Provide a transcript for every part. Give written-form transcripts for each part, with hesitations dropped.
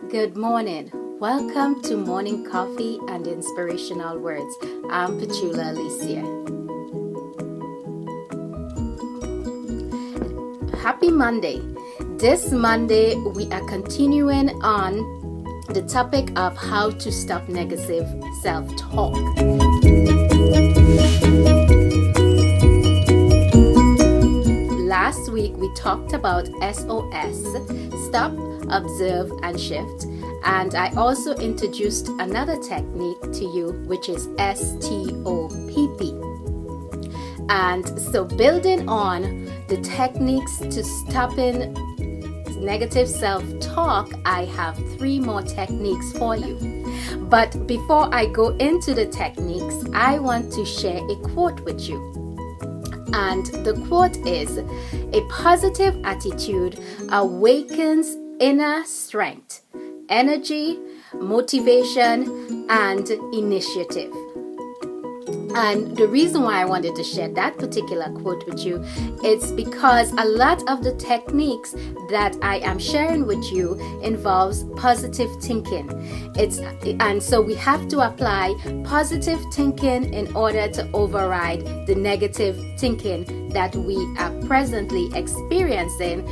Good morning. Welcome to Morning Coffee and Inspirational Words. I'm Petula, Alicia. Happy Monday. This Monday, we are continuing on the topic of how to stop negative self-talk. Last week, we talked about SOS, Stop, Observe, and Shift. And I also introduced another technique to you, which is STOPP. And so building on the techniques to stopping negative self-talk, I have 3 more techniques for you. But before I go into the techniques, I want to share a quote with you. And the quote is, "A positive attitude awakens inner strength, energy, motivation, and initiative." And the reason why I wanted to share that particular quote with you is because a lot of the techniques that I am sharing with you involves positive thinking. And so we have to apply positive thinking in order to override the negative thinking that we are presently experiencing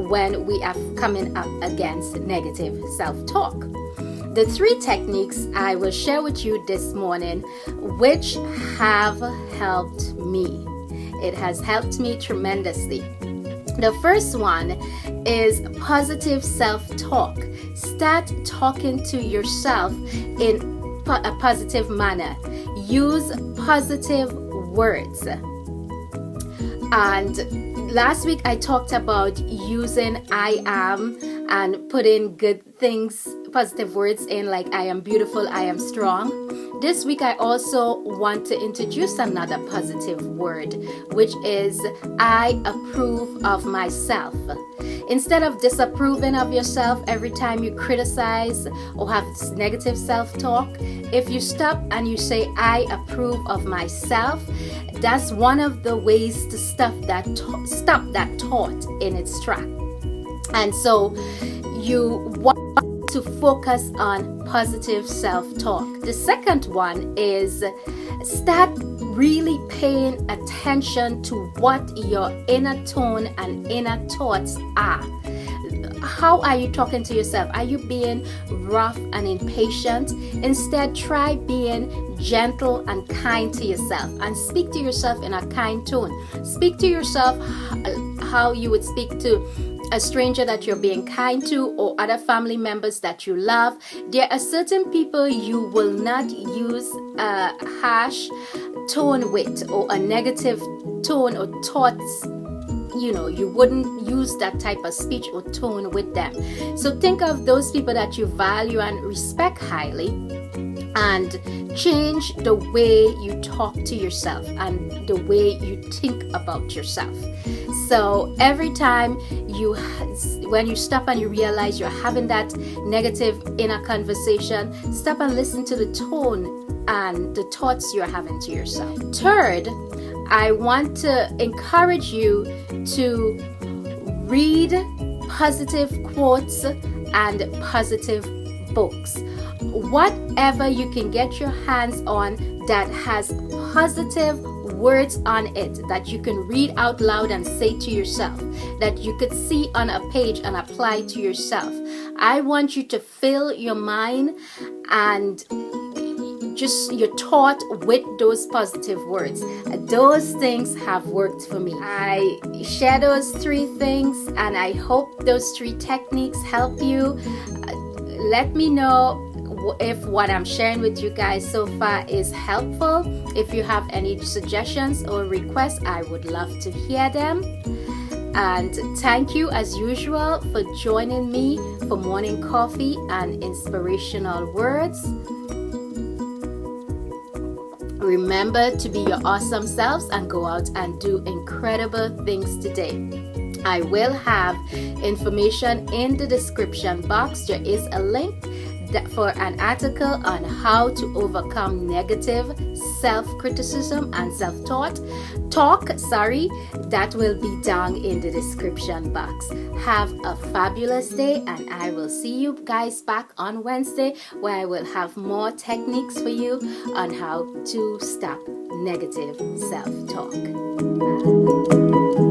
when we are coming up against negative self-talk. The 3 techniques I will share with you this morning, which have helped me. It has helped me tremendously. The first one is positive self-talk. Start talking to yourself in a positive manner. Use positive words. And last week I talked about using I am and putting good things, positive words in, like I am beautiful, I am strong. This week I also want to introduce another positive word, which is I approve of myself. Instead of disapproving of yourself every time you criticize or have negative self-talk, if you stop and you say I approve of myself, that's one of the ways to stop that thought in its track. And so you want to focus on positive self-talk. The second one is start really paying attention to what your inner tone and inner thoughts are. How are you talking to yourself? Are you being rough and impatient? Instead, try being gentle and kind to yourself and speak to yourself in a kind tone. Speak to yourself how you would speak to a stranger that you're being kind to or other family members that you love. There are certain people you will not use a harsh tone with or a negative tone or thoughts. You wouldn't use that type of speech or tone with them. So think of those people that you value and respect highly and change the way you talk to yourself and the way you think about yourself. So every time when you stop and you realize you're having that negative inner conversation, stop and listen to the tone and the thoughts you're having to yourself. Third, I want to encourage you to read positive quotes and positive books. Whatever you can get your hands on that has positive words on it that you can read out loud and say to yourself, that you could see on a page and apply to yourself. I want you to fill your mind and just your thought with those positive words. Those things have worked for me. I share those 3 things and I hope those 3 techniques help you. Let me know if what I'm sharing with you guys so far is helpful. If you have any suggestions or requests, I would love to hear them. And thank you as usual for joining me for Morning Coffee and Inspirational Words. Remember to be your awesome selves and go out and do incredible things today. I will have information in the description box. There is a link for an article on how to overcome negative self-criticism and self-talk, that will be down in the description box. Have a fabulous day, and I will see you guys back on Wednesday, where I will have more techniques for you on how to stop negative self-talk. Bye.